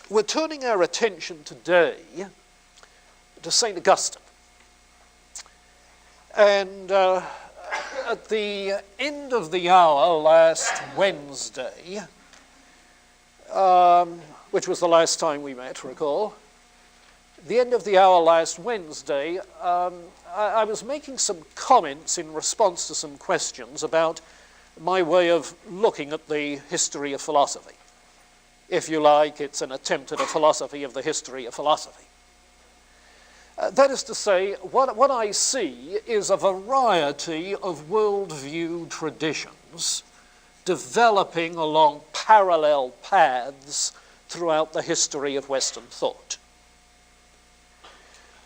we're turning our attention today to St. Augustine. And at the end of the hour last Wednesday, which was the last time we met, recall, the end of the hour last Wednesday, I was making some comments in response to some questions about my way of looking at the history of philosophy. If you like, it's an attempt at a philosophy of the history of philosophy. That is to say, what I see is a variety of worldview traditions developing along parallel paths throughout the history of Western thought.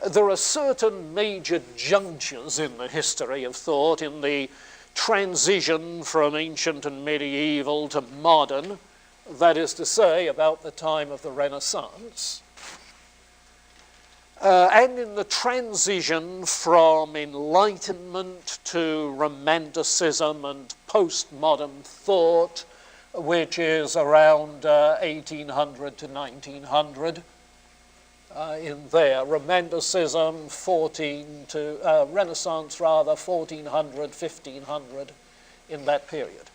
There are certain major junctures in the history of thought, in the transition from ancient and medieval to modern, that is to say, about the time of the Renaissance, and in the transition from Enlightenment to Romanticism and postmodern thought, which is around 1800 to 1900. In there, Romanticism, Renaissance rather, 1400, 1500, in that period.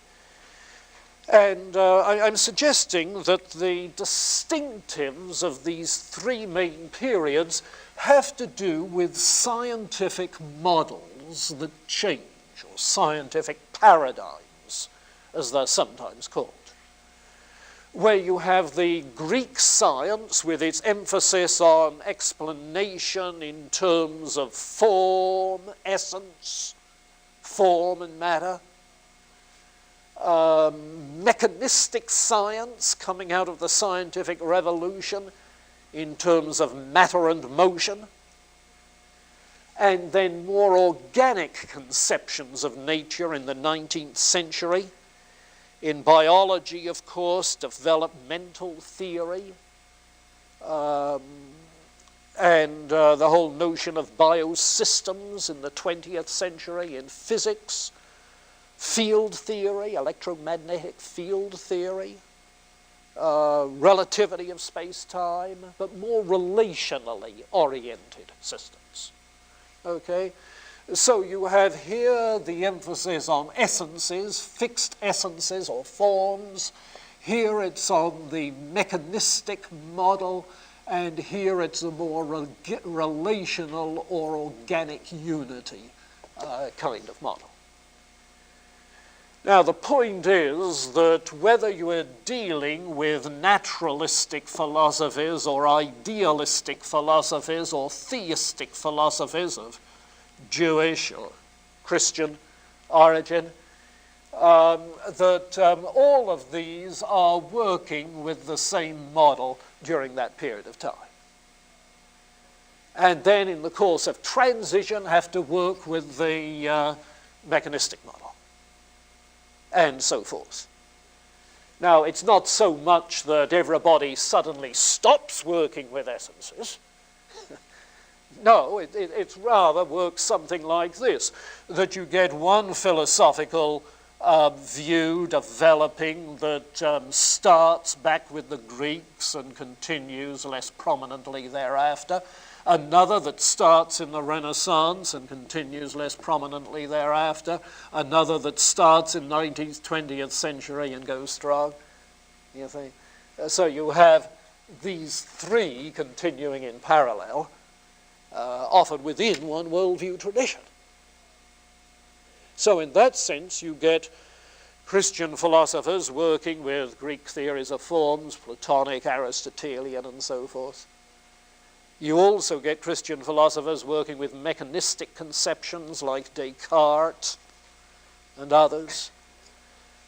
And I'm suggesting that the distinctives of these three main periods have to do with scientific models that change, or scientific paradigms, as they're sometimes called, where you have the Greek science with its emphasis on explanation in terms of form, essence, form and matter, mechanistic science coming out of the scientific revolution in terms of matter and motion, and then more organic conceptions of nature in the 19th century. In biology, of course, developmental theory, and the whole notion of biosystems in the 20th century. In physics, field theory, electromagnetic field theory, relativity of space-time, but more relationally oriented systems. Okay? So you have here the emphasis on essences, fixed essences or forms. Here it's on the mechanistic model, and here it's a more relational or organic unity kind of model. Now the point is that whether you are dealing with naturalistic philosophies or idealistic philosophies or theistic philosophies of Jewish or Christian origin, that all of these are working with the same model during that period of time. And then in the course of transition have to work with the mechanistic model, and so forth. Now, it's not so much that everybody suddenly stops working with essences. No, it's rather works something like this, that you get one philosophical view developing that starts back with the Greeks and continues less prominently thereafter, another that starts in the Renaissance and continues less prominently thereafter, another that starts in the 19th, 20th century and goes strong, you see. So you have these three continuing in parallel, often within one worldview tradition. So in that sense, you get Christian philosophers working with Greek theories of forms, Platonic, Aristotelian, and so forth. You also get Christian philosophers working with mechanistic conceptions like Descartes and others.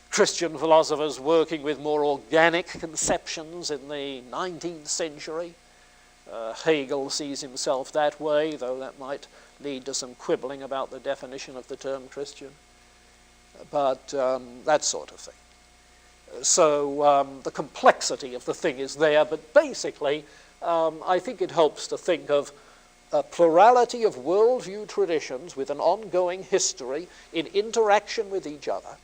Christian philosophers working with more organic conceptions in the 19th century. Hegel sees himself that way, though that might lead to some quibbling about the definition of the term Christian. But that sort of thing. So the complexity of the thing is there, but basically I think it helps to think of a plurality of worldview traditions with an ongoing history in interaction with each other,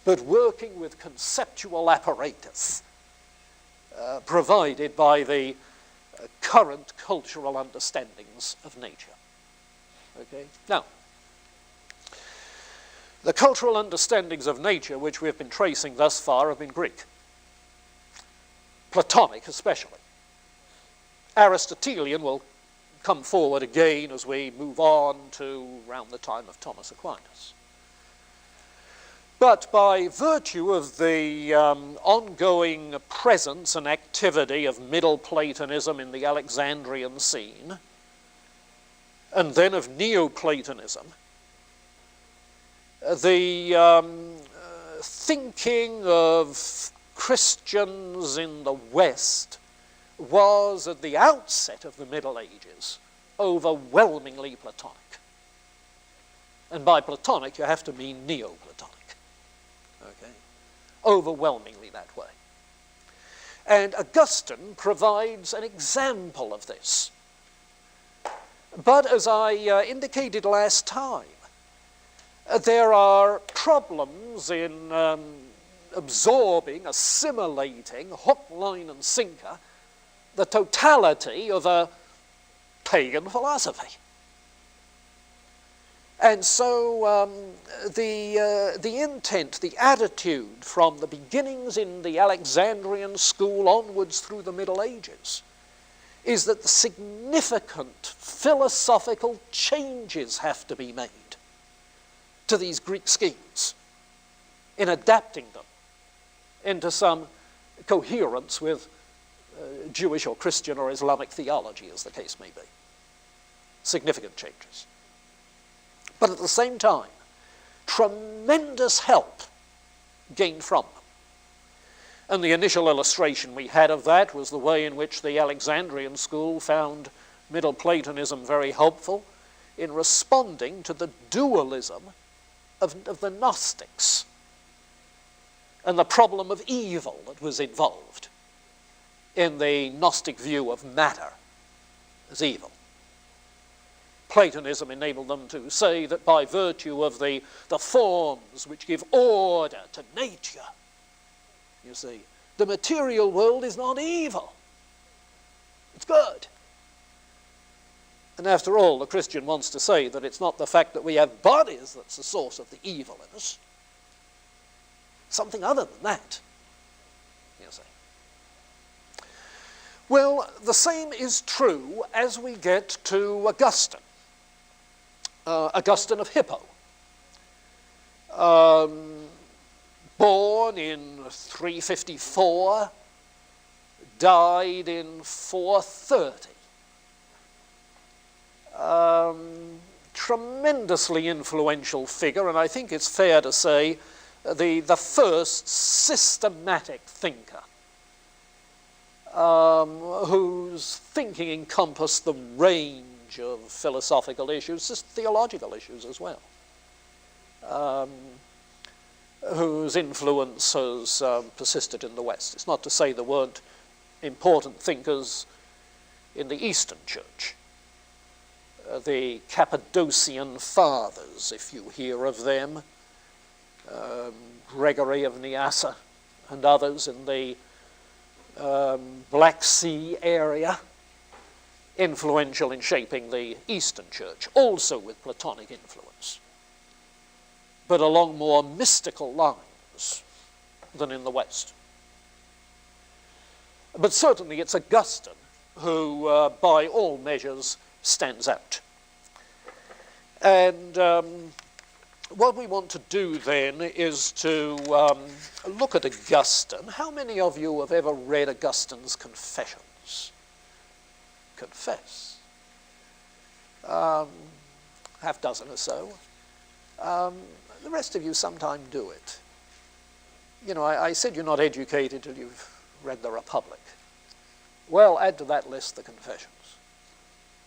but working with conceptual apparatus provided by the current cultural understandings of nature. Okay? Now, the cultural understandings of nature which we've been tracing thus far have been Greek, Platonic especially. Aristotelian will come forward again as we move on to around the time of Thomas Aquinas. But by virtue of the ongoing presence and activity of Middle Platonism in the Alexandrian scene, and then of Neoplatonism, the thinking of Christians in the West was, at the outset of the Middle Ages, overwhelmingly Platonic. And by Platonic, you have to mean Neoplatonic. Okay? Overwhelmingly that way. And Augustine provides an example of this. But as I indicated last time, there are problems in absorbing, assimilating, hook, line, and sinker, the totality of a pagan philosophy. And so the intent, the attitude from the beginnings in the Alexandrian school onwards through the Middle Ages is that the significant philosophical changes have to be made to these Greek schemes in adapting them into some coherence with Jewish or Christian or Islamic theology, as the case may be. Significant changes. But at the same time, tremendous help gained from them. And the initial illustration we had of that was the way in which the Alexandrian school found Middle Platonism very helpful in responding to the dualism of the Gnostics and the problem of evil that was involved in the Gnostic view of matter as evil. Platonism enabled them to say that by virtue of the forms which give order to nature, you see, the material world is not evil. It's good. And after all, the Christian wants to say that it's not the fact that we have bodies that's the source of the evil in us. Something other than that, you see. Well, the same is true as we get to Augustine. Augustine of Hippo. Born in 354, died in 430. Tremendously influential figure, and I think it's fair to say the first systematic thinker whose thinking encompassed the range of philosophical issues, just theological issues as well, whose influence has persisted in the West. It's not to say there weren't important thinkers in the Eastern Church. The Cappadocian Fathers, if you hear of them, Gregory of Nyassa and others in the Black Sea area, influential in shaping the Eastern Church, also with Platonic influence, but along more mystical lines than in the West. But certainly it's Augustine who, by all measures, stands out. And what we want to do then is to look at Augustine. How many of you have ever read Augustine's Confessions? Confess. Half dozen or so. The rest of you sometime do it. You know, I said you're not educated till you've read the Republic. Well, add to that list the Confessions.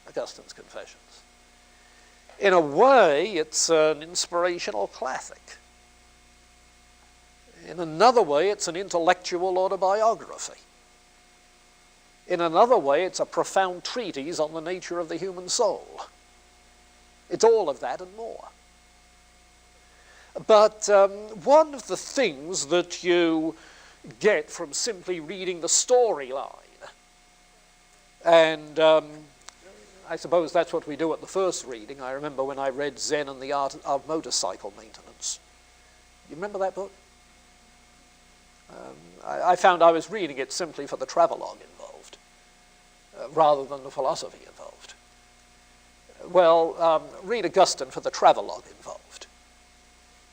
Augustine's Confessions. In a way, it's an inspirational classic. In another way, it's an intellectual autobiography. In another way, it's a profound treatise on the nature of the human soul. It's all of that and more. But one of the things that you get from simply reading the storyline. And I suppose that's what we do at the first reading. I remember when I read Zen and the Art of Motorcycle Maintenance. You remember that book? I found I was reading it simply for the travelogue involved, rather than the philosophy involved. Well, read Augustine for the travelogue involved.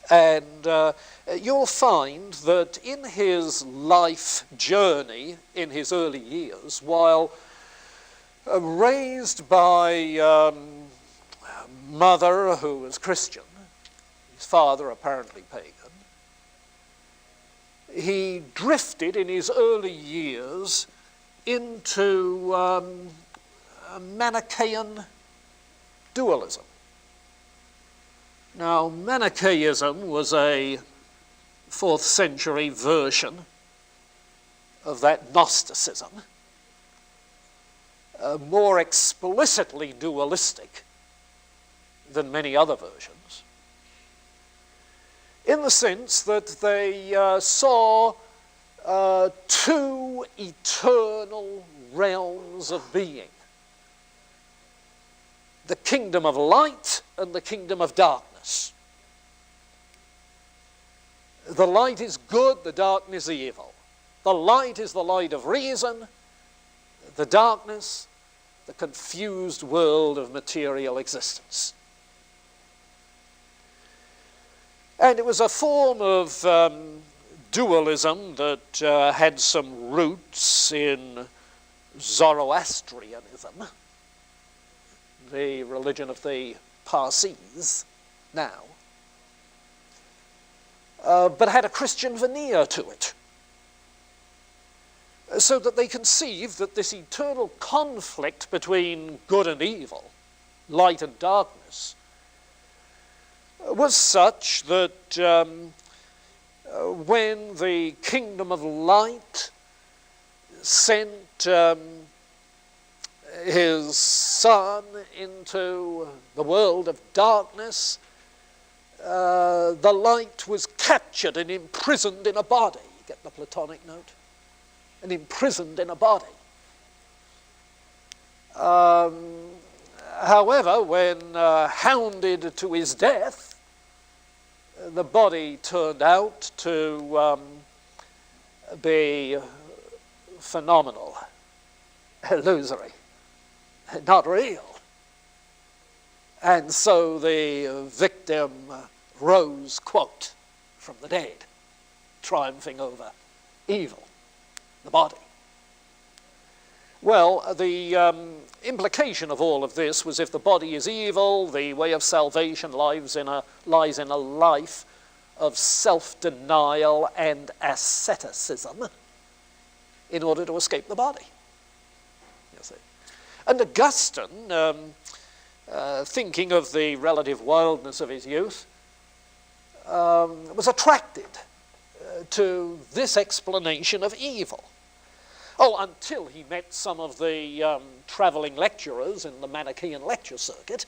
And you'll find that in his life journey, in his early years, while raised by a mother who was Christian, his father apparently pagan, he drifted in his early years into Manichaean dualism. Now, Manichaeism was a 4th century version of that Gnosticism, more explicitly dualistic than many other versions, in the sense that they saw two eternal realms of being: the kingdom of light and the kingdom of darkness. The light is good, the darkness is evil. The light is the light of reason, the darkness, the confused world of material existence. And it was a form of dualism that had some roots in Zoroastrianism, the religion of the Parsees now, but had a Christian veneer to it, so that they conceived that this eternal conflict between good and evil, light and darkness, was such that when the kingdom of light sent his son into the world of darkness, the light was captured and imprisoned in a body. You get the Platonic note? And imprisoned in a body. However, when hounded to his death, the body turned out to be phenomenal, illusory, not real. And so the victim rose, quote, from the dead, triumphing over evil, the body. Well, the implication of all of this was if the body is evil, the way of salvation lies in a life of self-denial and asceticism in order to escape the body. You see. And Augustine, thinking of the relative wildness of his youth, was attracted to this explanation of evil. Oh, until he met some of the traveling lecturers in the Manichaean lecture circuit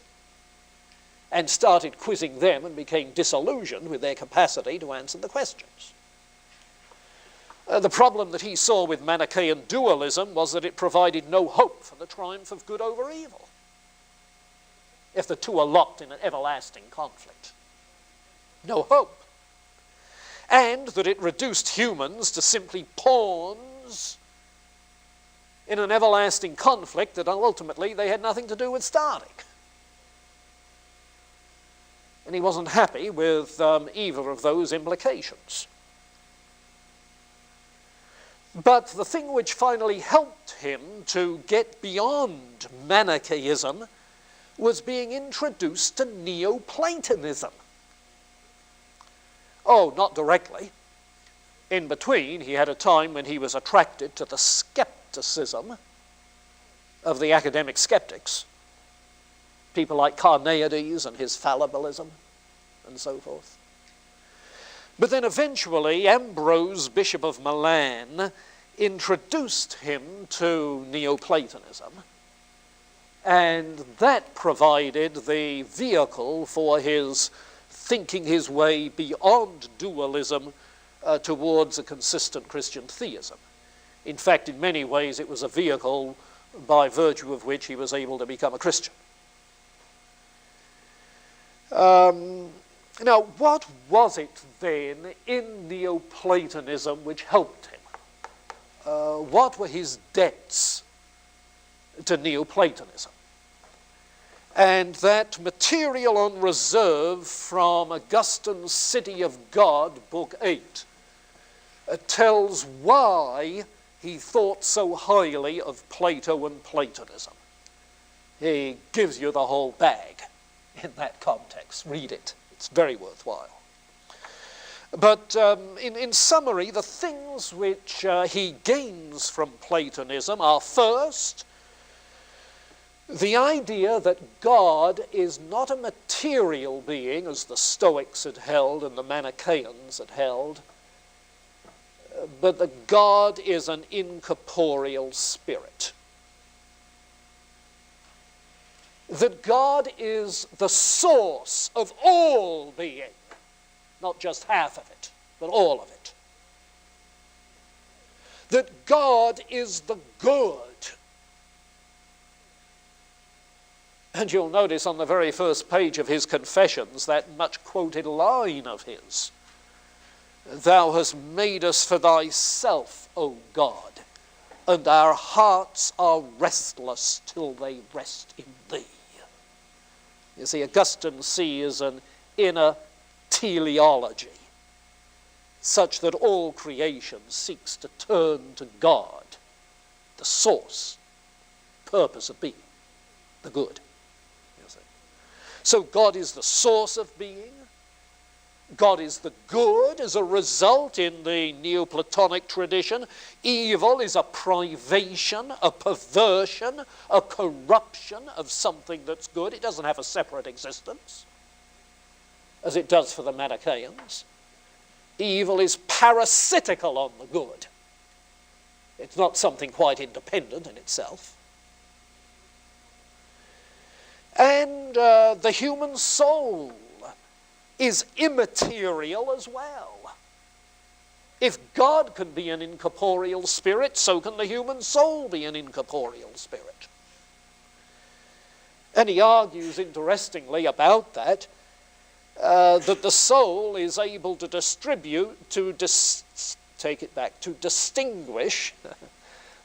and started quizzing them and became disillusioned with their capacity to answer the questions. The problem that he saw with Manichaean dualism was that it provided no hope for the triumph of good over evil, if the two are locked in an everlasting conflict. No hope. And that it reduced humans to simply pawns in an everlasting conflict that ultimately they had nothing to do with starting. And he wasn't happy with either of those implications. But the thing which finally helped him to get beyond Manichaeism was being introduced to Neoplatonism. Oh, not directly. In between, he had a time when he was attracted to the skepticism of the academic skeptics, people like Carneades and his fallibilism and so forth. But then eventually Ambrose, Bishop of Milan, introduced him to Neoplatonism, and that provided the vehicle for his thinking his way beyond dualism towards a consistent Christian theism. In fact, in many ways, it was a vehicle by virtue of which he was able to become a Christian. Now, what was it then in Neoplatonism which helped him? What were his debts to Neoplatonism? And that material on reserve from Augustine's City of God, Book 8, tells why he thought so highly of Plato and Platonism. He gives you the whole bag in that context. Read it. It's very worthwhile. But in summary, the things which he gains from Platonism are, first, the idea that God is not a material being, as the Stoics had held and the Manichaeans had held, but that God is an incorporeal spirit. That God is the source of all being, not just half of it, but all of it. That God is the good. And you'll notice on the very first page of his Confessions that much quoted line of his. Thou hast made us for thyself, O God, and our hearts are restless till they rest in thee. You see, Augustine sees an inner teleology, such that all creation seeks to turn to God, the source, purpose of being, the good. You see. So God is the source of being. God is the good. As a result, in the Neoplatonic tradition, evil is a privation, a perversion, a corruption of something that's good. It doesn't have a separate existence, as it does for the Manichaeans. Evil is parasitical on the good. It's not something quite independent in itself. And the human soul is immaterial as well. If God can be an incorporeal spirit, so can the human soul be an incorporeal spirit. And he argues, interestingly, about that the soul is able to distinguish.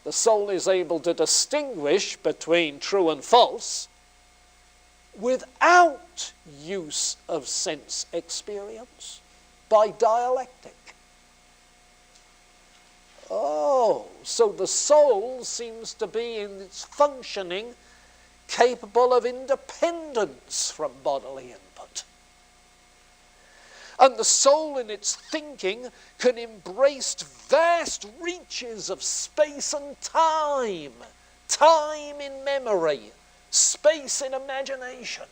The soul is able to distinguish between true and false without use of sense experience, by dialectic. Oh, so the soul seems to be in its functioning capable of independence from bodily input. And the soul in its thinking can embrace vast reaches of space and time, time in memory, space in imagination.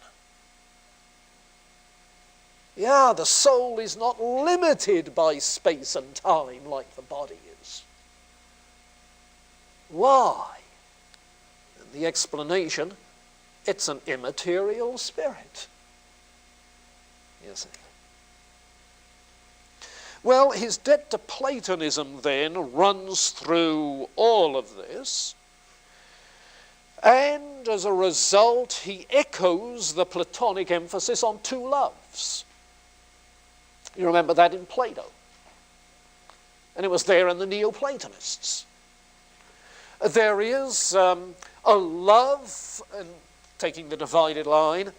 Yeah, the soul is not limited by space and time like the body is. Why? And the explanation, it's an immaterial spirit. You see. Well, his debt to Platonism then runs through all of this. And as a result, he echoes the Platonic emphasis on two loves. You remember that in Plato. And it was there in the Neoplatonists. There is a love, and taking the divided line,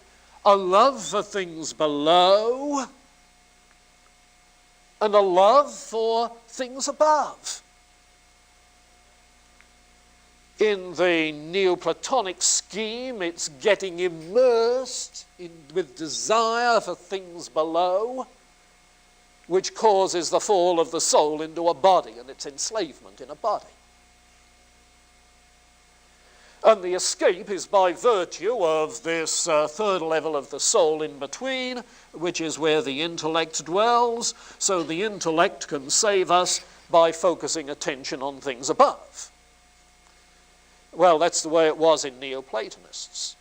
a love for things below, and a love for things above. In the Neoplatonic scheme, it's getting immersed with desire for things below, which causes the fall of the soul into a body and its enslavement in a body. And the escape is by virtue of this third level of the soul in between, which is where the intellect dwells. So the intellect can save us by focusing attention on things above. Well, that's the way it was in Neoplatonists.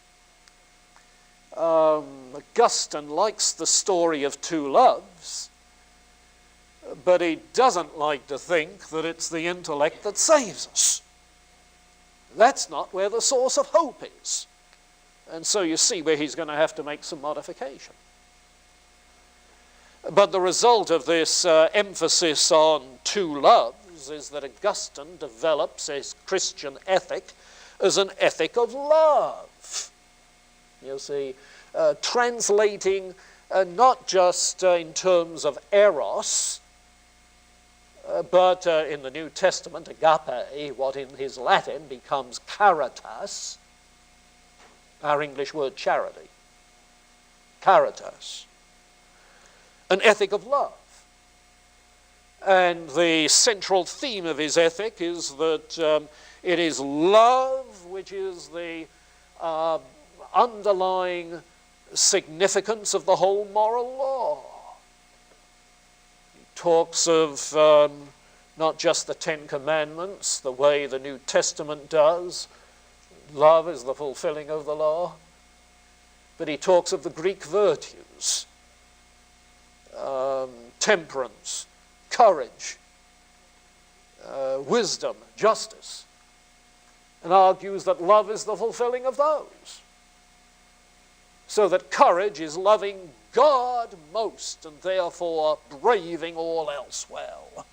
Augustine likes the story of two loves, but he doesn't like to think that it's the intellect that saves us. That's not where the source of hope is. And so you see where he's going to have to make some modification. But the result of this emphasis on two loves is that Augustine develops his Christian ethic as an ethic of love. You see, translating not just in terms of eros, but in the New Testament, agape, what in his Latin becomes caritas, our English word charity. Caritas. An ethic of love. And the central theme of his ethic is that it is love which is the underlying significance of the whole moral law. He talks of not just the Ten Commandments, the way the New Testament does. Love is the fulfilling of the law. But he talks of the Greek virtues. Temperance, courage, wisdom, justice, and argues that love is the fulfilling of those. So that courage is loving God most and therefore braving all else well.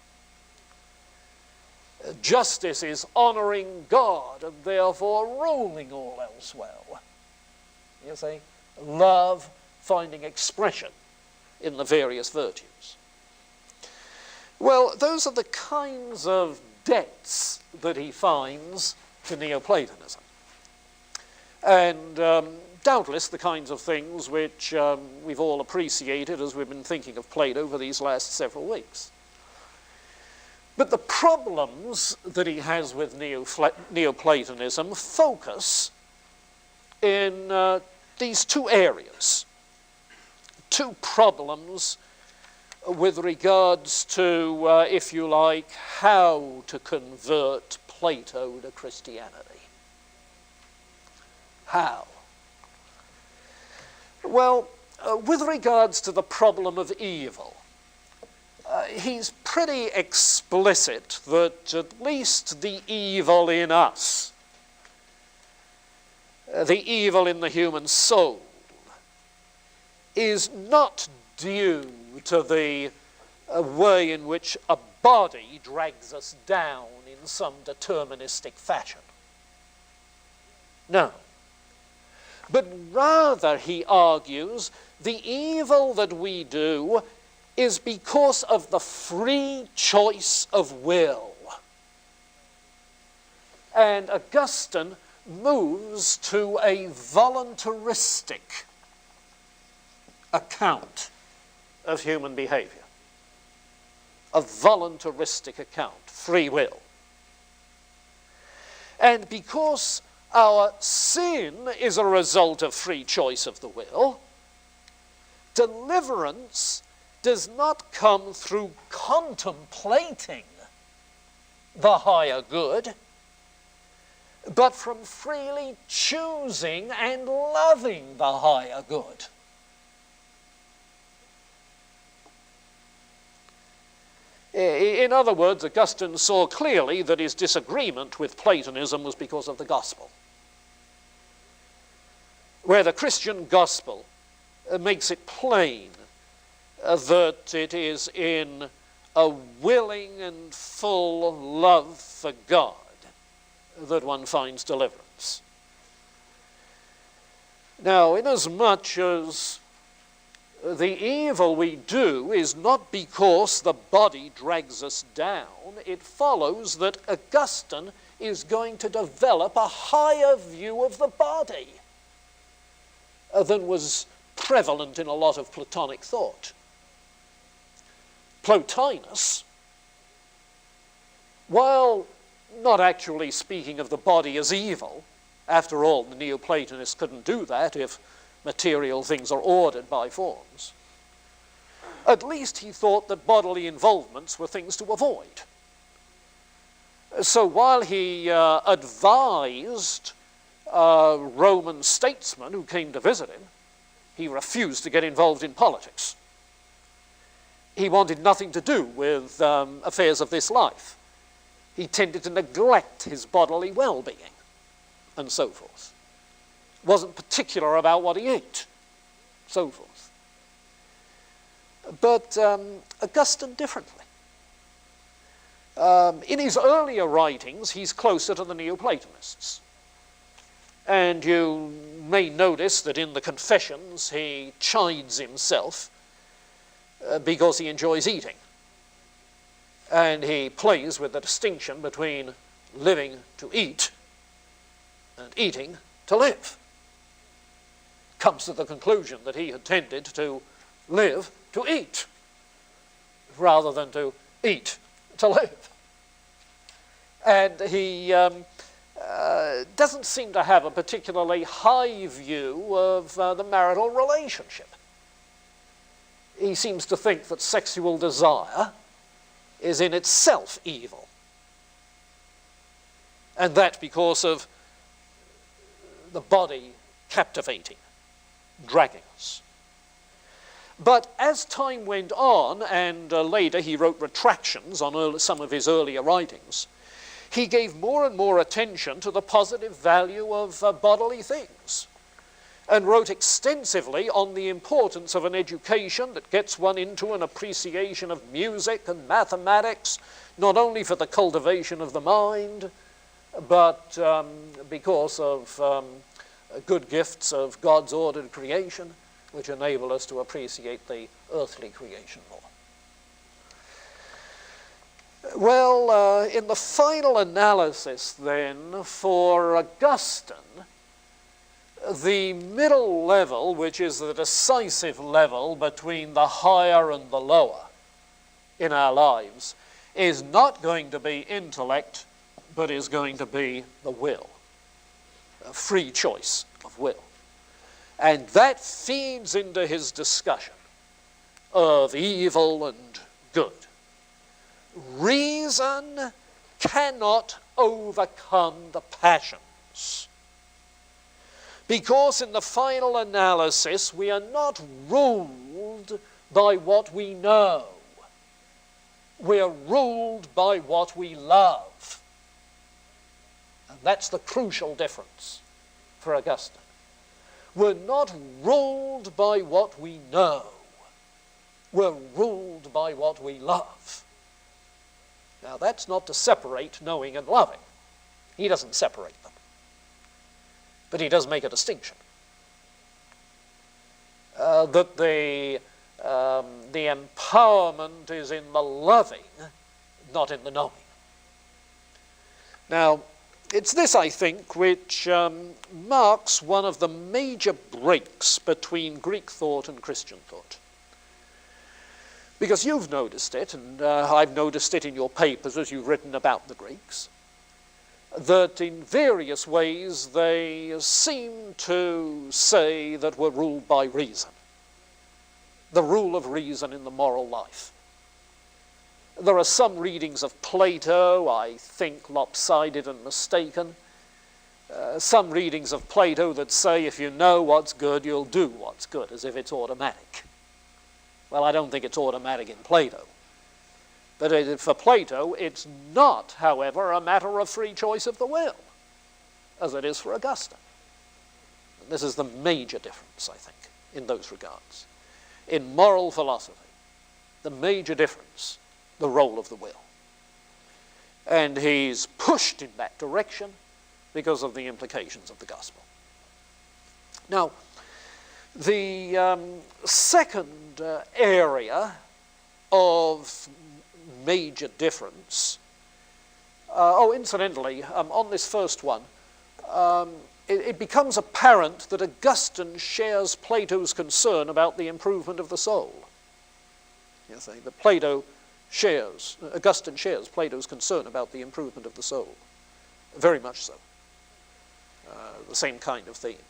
Justice is honoring God and therefore ruling all else well. You see, love finding expression in the various virtues. Well, those are the kinds of debts that he finds to Neoplatonism. And doubtless the kinds of things which we've all appreciated as we've been thinking of Plato over these last several weeks. But the problems that he has with Neoplatonism focus in these two areas. Two problems with regards to, if you like, how to convert Plato to Christianity. How? Well, with regards to the problem of evil, he's pretty explicit that at least the evil in us, the evil in the human soul, is not due to the way in which a body drags us down in some deterministic fashion. No. But rather, he argues, the evil that we do is because of the free choice of will. And Augustine moves to a voluntaristic account of human behavior. A voluntaristic account, free will. And because our sin is a result of free choice of the will, deliverance does not come through contemplating the higher good, but from freely choosing and loving the higher good. In other words, Augustine saw clearly that his disagreement with Platonism was because of the gospel, where the Christian gospel makes it plain that it is in a willing and full love for God that one finds deliverance. Now, inasmuch as the evil we do is not because the body drags us down, it follows that Augustine is going to develop a higher view of the body than was prevalent in a lot of Platonic thought. Plotinus, while not actually speaking of the body as evil, after all, the Neoplatonists couldn't do that if material things are ordered by forms, at least he thought that bodily involvements were things to avoid. So while he advised Roman statesmen who came to visit him, he refused to get involved in politics. he wanted nothing to do with affairs of this life. He tended to neglect his bodily well-being, and so forth. Wasn't particular about what he ate, so forth. But Augustine differently. In his earlier writings, he's closer to the Neoplatonists. And you may notice that in the Confessions, he chides himself because he enjoys eating. And he plays with the distinction between living to eat and eating to live. Comes to the conclusion that he had tended to live to eat rather than to eat to live. And he doesn't seem to have a particularly high view of the marital relationship. He seems to think that sexual desire is in itself evil. And that because of the body captivating, dragging us. But as time went on, and later he wrote retractions on some of his earlier writings, he gave more and more attention to the positive value of bodily things, and wrote extensively on the importance of an education that gets one into an appreciation of music and mathematics, not only for the cultivation of the mind, but because of good gifts of God's ordered creation, which enable us to appreciate the earthly creation more. Well, in the final analysis then, for Augustine, the middle level, which is the decisive level between the higher and the lower in our lives, is not going to be intellect, but is going to be the will, a free choice of will. And that feeds into his discussion of evil and good. Reason cannot overcome the passions, because in the final analysis we are not ruled by what we know. We are ruled by what we love. And that's the crucial difference for Augustine. We're not ruled by what we know. We're ruled by what we love. Now, that's not to separate knowing and loving. He doesn't separate them. But he does make a distinction. That the empowerment is in the loving, not in the knowing. Now, it's this, I think, which marks one of the major breaks between Greek thought and Christian thought. Because you've noticed it, and I've noticed it in your papers as you've written about the Greeks, that in various ways they seem to say that we're ruled by reason, the rule of reason in the moral life. There are some readings of Plato, I think lopsided and mistaken. Some readings of Plato that say if you know what's good, you'll do what's good, as if it's automatic. Well, I don't think it's automatic in Plato. But for Plato, it's not, however, a matter of free choice of the will, as it is for Augustine. And this is the major difference, I think, in those regards. In moral philosophy, the major difference, the role of the will. And he's pushed in that direction because of the implications of the gospel. Now, the second area of major difference, incidentally, on this first one, it becomes apparent that Augustine shares Plato's concern about the improvement of the soul. You see, that Augustine shares Plato's concern about the improvement of the soul. Very much so. The same kind of theme.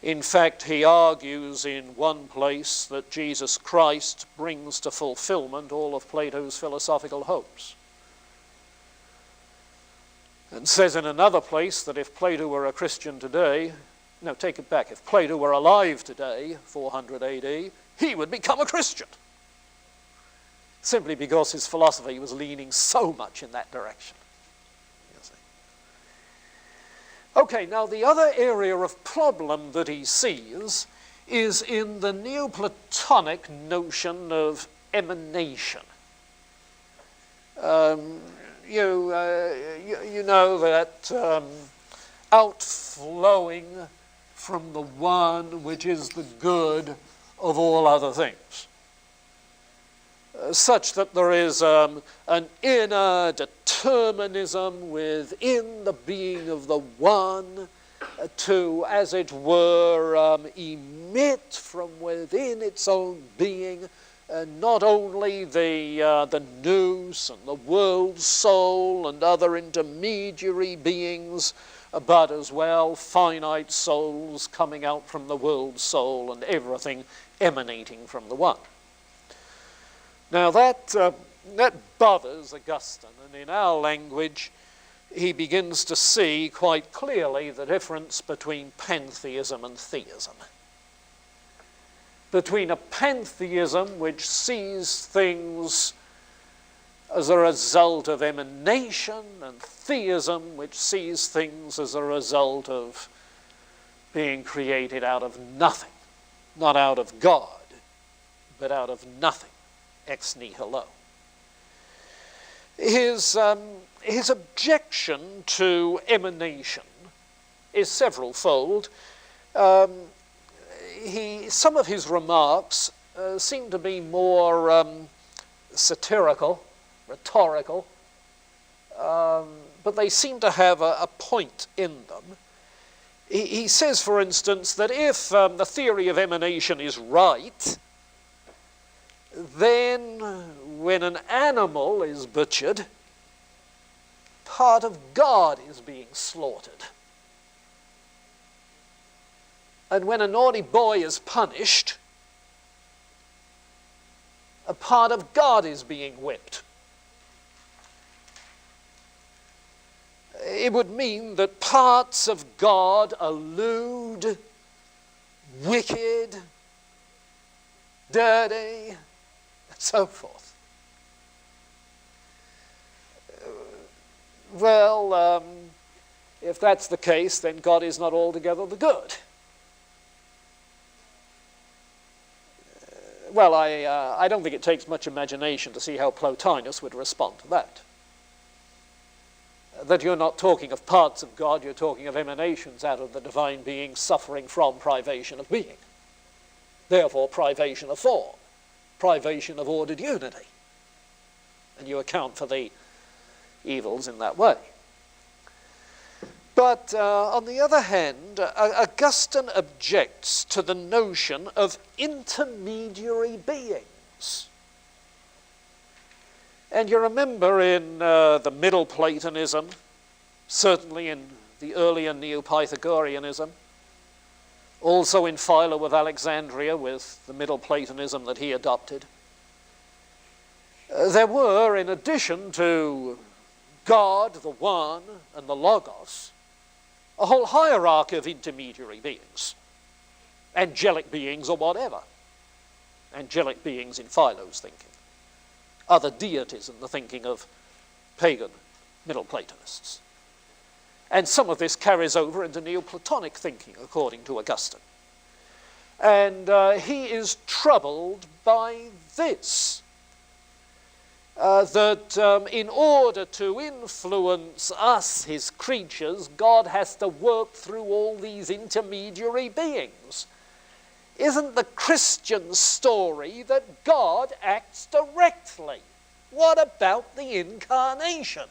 In fact, he argues in one place that Jesus Christ brings to fulfillment all of Plato's philosophical hopes. And says in another place that if Plato were a Christian today, no, take it back, if Plato were alive today, 400 AD, he would become a Christian. simply because his philosophy was leaning so much in that direction. You see. Okay, now the other area of problem that he sees is in the Neoplatonic notion of emanation. You know that outflowing from the one which is the good of all other things, such that there is an inner determinism within the being of the one to, as it were, emit from within its own being not only the nous and the world soul and other intermediary beings, but as well finite souls coming out from the world soul and everything emanating from the one. Now that bothers Augustine, and in our language he begins to see quite clearly the difference between pantheism and theism. Between a pantheism which sees things as a result of emanation and theism which sees things as a result of being created out of nothing, not out of God, but out of nothing, ex nihilo. His objection to emanation is several-fold. Some of his remarks seem to be more satirical, rhetorical, but they seem to have a point in them. He says, for instance, that if the theory of emanation is right, then when an animal is butchered, part of God is being slaughtered. And when a naughty boy is punished, a part of God is being whipped. It would mean that parts of God are lewd, wicked, dirty, and so forth. Well, if that's the case, then God is not altogether the good. Well, I don't think it takes much imagination to see how Plotinus would respond to that. That you're not talking of parts of God, you're talking of emanations out of the divine being suffering from privation of being. Therefore, privation of form, privation of ordered unity. And you account for the evils in that way. But on the other hand, Augustine objects to the notion of intermediary beings. And you remember in the Middle Platonism, certainly in the earlier Neo-Pythagoreanism, also in Philo of Alexandria with the Middle Platonism that he adopted, there were, in addition to God, the One, and the Logos, a whole hierarchy of intermediary beings, angelic beings or whatever, angelic beings in Philo's thinking, other deities in the thinking of pagan Middle Platonists. And some of this carries over into Neoplatonic thinking, according to Augustine. And he is troubled by this, that in order to influence us, his creatures, God has to work through all these intermediary beings. Isn't the Christian story that God acts directly? What about the incarnation?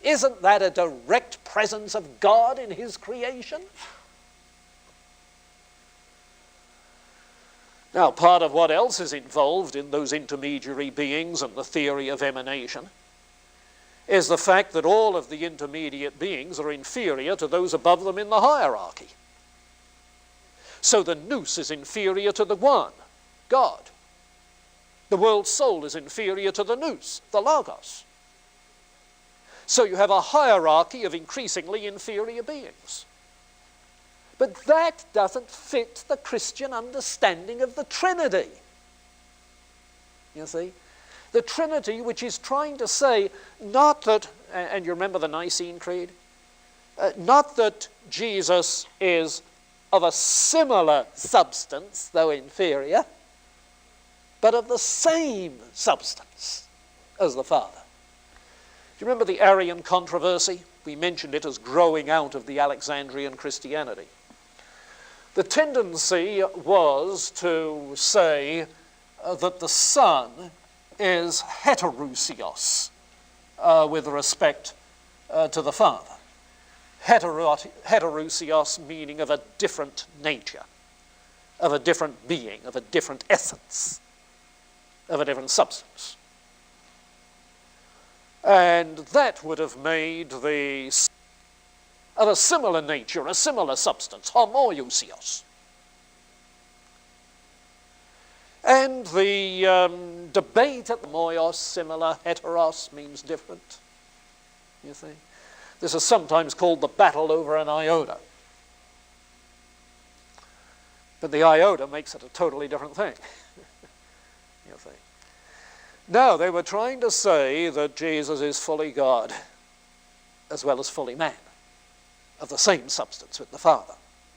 Isn't that a direct presence of God in his creation? Now, part of what else is involved in those intermediary beings and the theory of emanation is the fact that all of the intermediate beings are inferior to those above them in the hierarchy. So the nous is inferior to the one, God. The world soul is inferior to the nous, the Logos. So you have a hierarchy of increasingly inferior beings. But that doesn't fit the Christian understanding of the Trinity. You see? The Trinity, which is trying to say not that, and you remember the Nicene Creed? Not that Jesus is of a similar substance, though inferior, but of the same substance as the Father. Do you remember the Arian controversy? We mentioned it as growing out of the Alexandrian Christianity. The tendency was to say that the Son is heterousios with respect to the Father. Heterousios meaning of a different nature, of a different being, of a different essence, of a different substance. And that would have made the of a similar nature, a similar substance, homoousios. And the debate at the moios, similar, heteros means different, you see. This is sometimes called the battle over an iota. But the iota makes it a totally different thing, you see. No, they were trying to say that Jesus is fully God as well as fully man, of the same substance with the Father,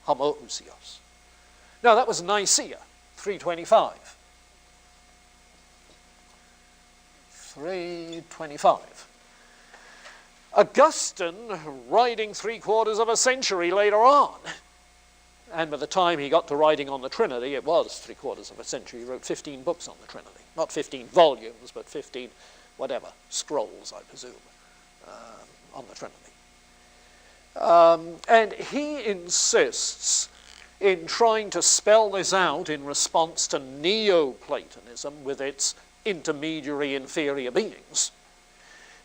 homoousios. Now, that was Nicaea, 325. 325. Augustine, writing 3/4 of a century later on, and by the time he got to writing on the Trinity, it was 3/4 of a century. He wrote 15 books on the Trinity. Not 15 volumes, but 15, whatever, scrolls, I presume, on the Trinity. And he insists in trying to spell this out in response to Neoplatonism with its intermediary inferior beings.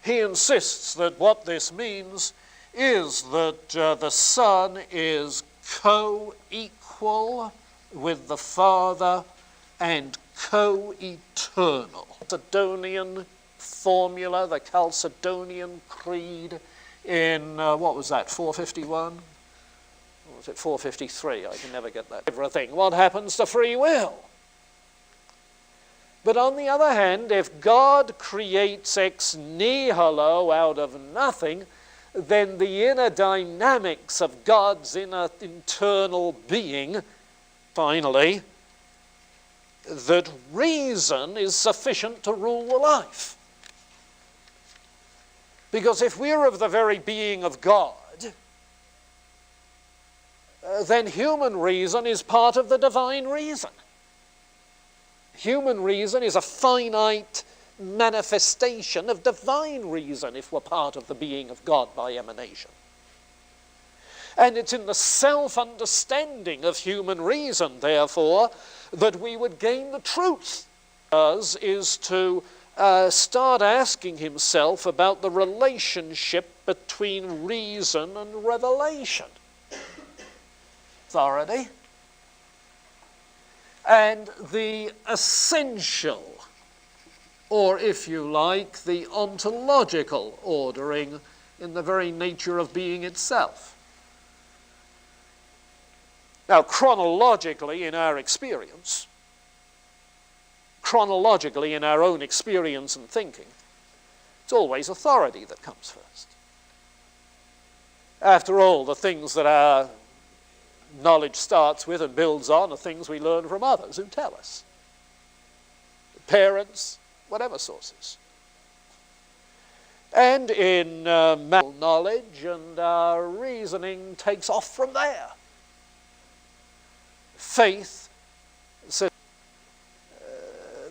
He insists that what this means is that the Son is co-equal with the Father and co-eternal. Chalcedonian formula, the Chalcedonian Creed in, what was that, 451? Or was it 453? I can never get that. Everything. What happens to free will? But on the other hand, if God creates ex nihilo out of nothing, then the inner dynamics of God's inner internal being, finally, that reason is sufficient to rule the life. Because if we're of the very being of God, then human reason is part of the divine reason. Human reason is a finite manifestation of divine reason if we're part of the being of God by emanation. And it's in the self-understanding of human reason, therefore, that we would gain the truth. Is to start asking himself about the relationship between reason and revelation. Authority. And the essential, or if you like, the ontological ordering in the very nature of being itself. Now, chronologically in our experience, chronologically in our own experience and thinking, it's always authority that comes first. After all, the things that our knowledge starts with and builds on are things we learn from others who tell us. Parents, whatever sources. And in knowledge, and our reasoning takes off from there. Faith,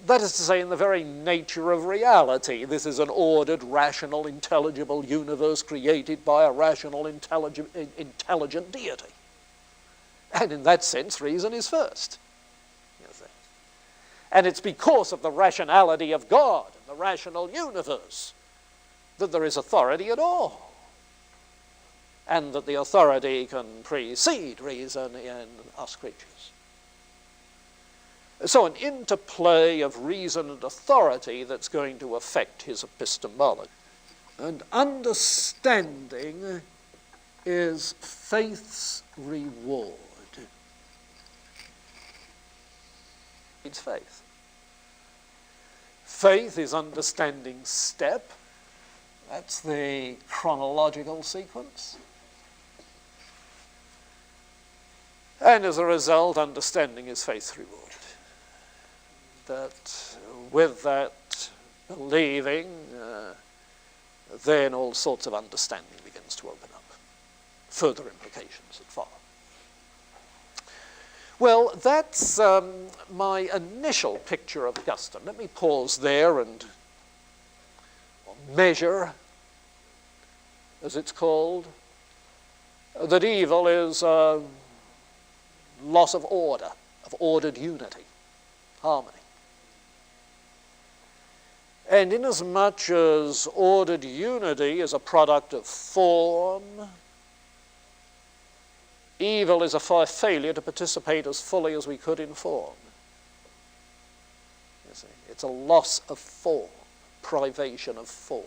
that is to say, in the very nature of reality. This is an ordered, rational, intelligible universe created by a rational, intelligent deity. And in that sense, reason is first. And it's because of the rationality of God and the rational universe that there is authority at all. And that the authority can precede reason in us creatures. So an interplay of reason and authority that's going to affect his epistemology. And understanding is faith's reward. It's faith. Faith is understanding's step. That's the chronological sequence. And as a result, understanding is faith's reward. That with that believing, then all sorts of understanding begins to open up. Further implications that follow. Well, that's my initial picture of Augustine. Let me pause there and measure, as it's called, that evil is a loss of order, of ordered unity, harmony. And inasmuch as ordered unity is a product of form, evil is a failure to participate as fully as we could in form. You see, it's a loss of form, privation of form.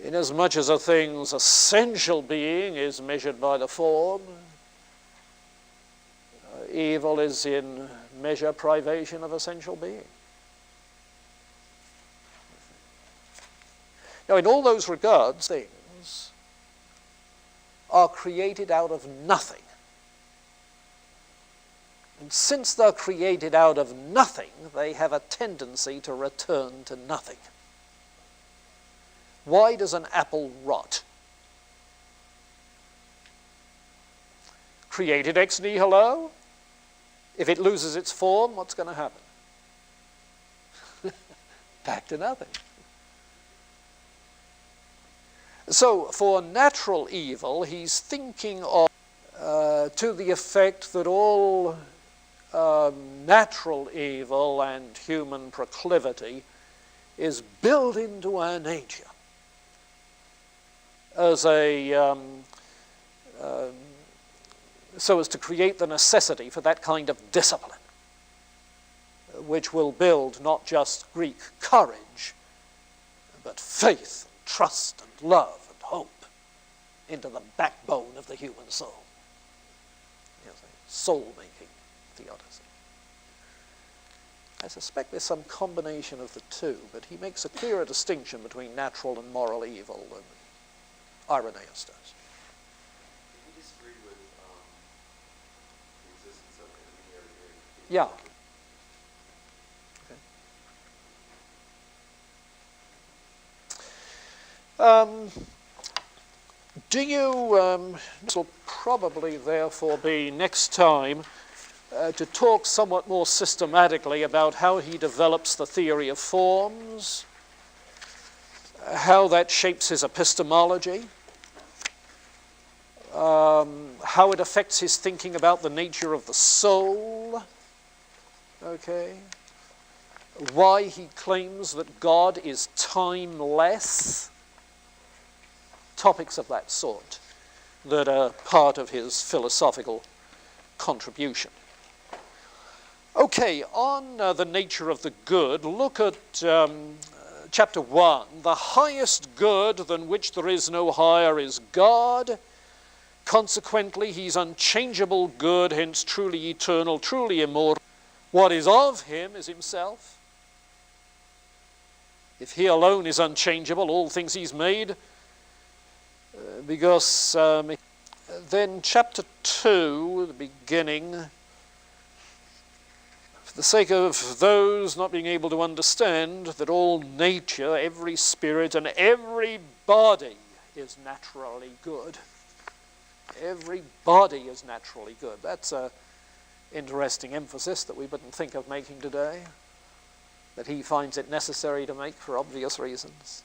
Inasmuch as a thing's essential being is measured by the form, evil is in measure privation of essential being. Now, in all those regards, things are created out of nothing. And since they're created out of nothing, they have a tendency to return to nothing. Why does an apple rot? Created ex nihilo? If it loses its form, what's going to happen? Back to nothing. So for natural evil, he's thinking of to the effect that all natural evil and human proclivity is built into our nature as a so as to create the necessity for that kind of discipline, which will build not just Greek courage, but faith, trust, and love, and hope into the backbone of the human soul. Soul-making theodicy. I suspect there's some combination of the two, but he makes a clearer distinction between natural and moral evil than Irenaeus does. Do you disagree with the existence of intermediary? Yeah. Do you, this will probably therefore be next time to talk somewhat more systematically about how he develops the theory of forms, how that shapes his epistemology, how it affects his thinking about the nature of the soul, okay, why he claims that God is timeless, topics of that sort that are part of his philosophical contribution. Okay, on the nature of the good, look at chapter 1. The highest good than which there is no higher is God. Consequently, he's unchangeable good, hence truly eternal, truly immortal. What is of him is himself. If he alone is unchangeable, all things he's made, because then chapter 2, the beginning, for the sake of those not being able to understand that all nature, every spirit, and every body is naturally good. Every body is naturally good. That's an interesting emphasis that we wouldn't think of making today, that he finds it necessary to make for obvious reasons.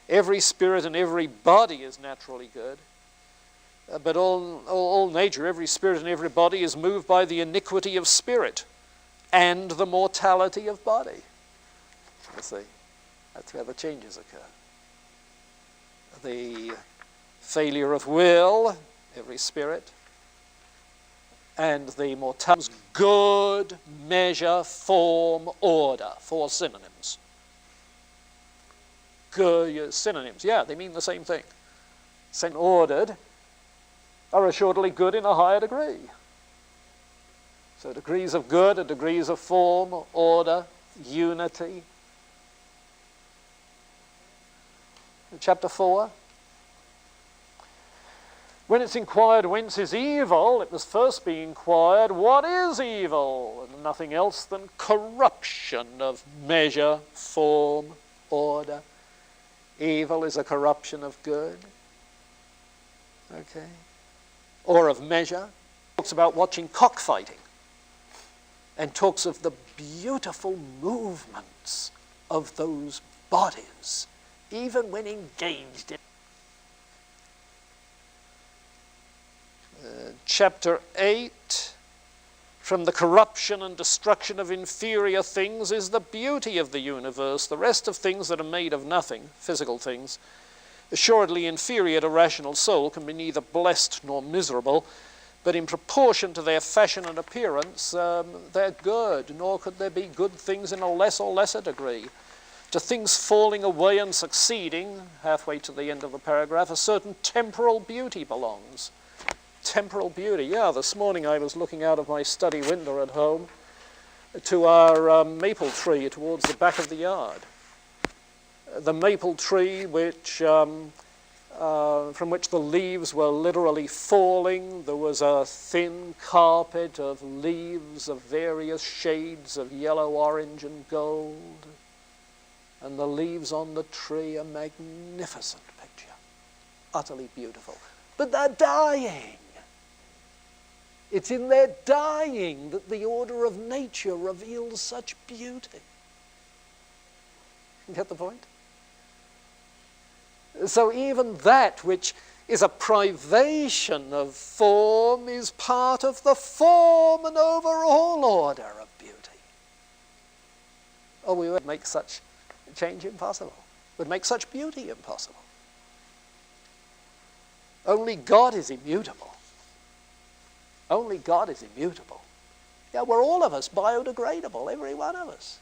Every spirit and every body is naturally good, but all nature, every spirit and every body is moved by the iniquity of spirit and the mortality of body. You see, that's where the changes occur. The failure of will, every spirit, and the mortality, good, measure, form, order, 4 synonyms. Good, synonyms, yeah, they mean the same thing. Ordered are assuredly good in a higher degree. So degrees of good are degrees of form, order, unity. Chapter 4. When it's inquired whence is evil, it must first be inquired what is evil, and nothing else than corruption of measure, form, order. Evil is a corruption of good. Okay. Or of measure. Talks about watching cockfighting and talks of the beautiful movements of those bodies, even when engaged in. Chapter 8, from the corruption and destruction of inferior things is the beauty of the universe. The rest of things that are made of nothing, physical things, assuredly inferior to rational soul, can be neither blessed nor miserable, but in proportion to their fashion and appearance, they're good, nor could there be good things in a less or lesser degree. To things falling away and succeeding, halfway to the end of the paragraph, a certain temporal beauty belongs. Temporal beauty. Yeah, this morning I was looking out of my study window at home to our maple tree towards the back of the yard. The maple tree from which the leaves were literally falling. There was a thin carpet of leaves of various shades of yellow, orange, and gold. And the leaves on the tree, a magnificent picture. Utterly beautiful. But they're dying. It's in their dying that the order of nature reveals such beauty. You get the point? So even that which is a privation of form is part of the form and overall order of beauty. Oh, we would make such change impossible. Would make such beauty impossible. Only God is immutable. Only God is immutable. Yeah, we're all of us biodegradable, every one of us.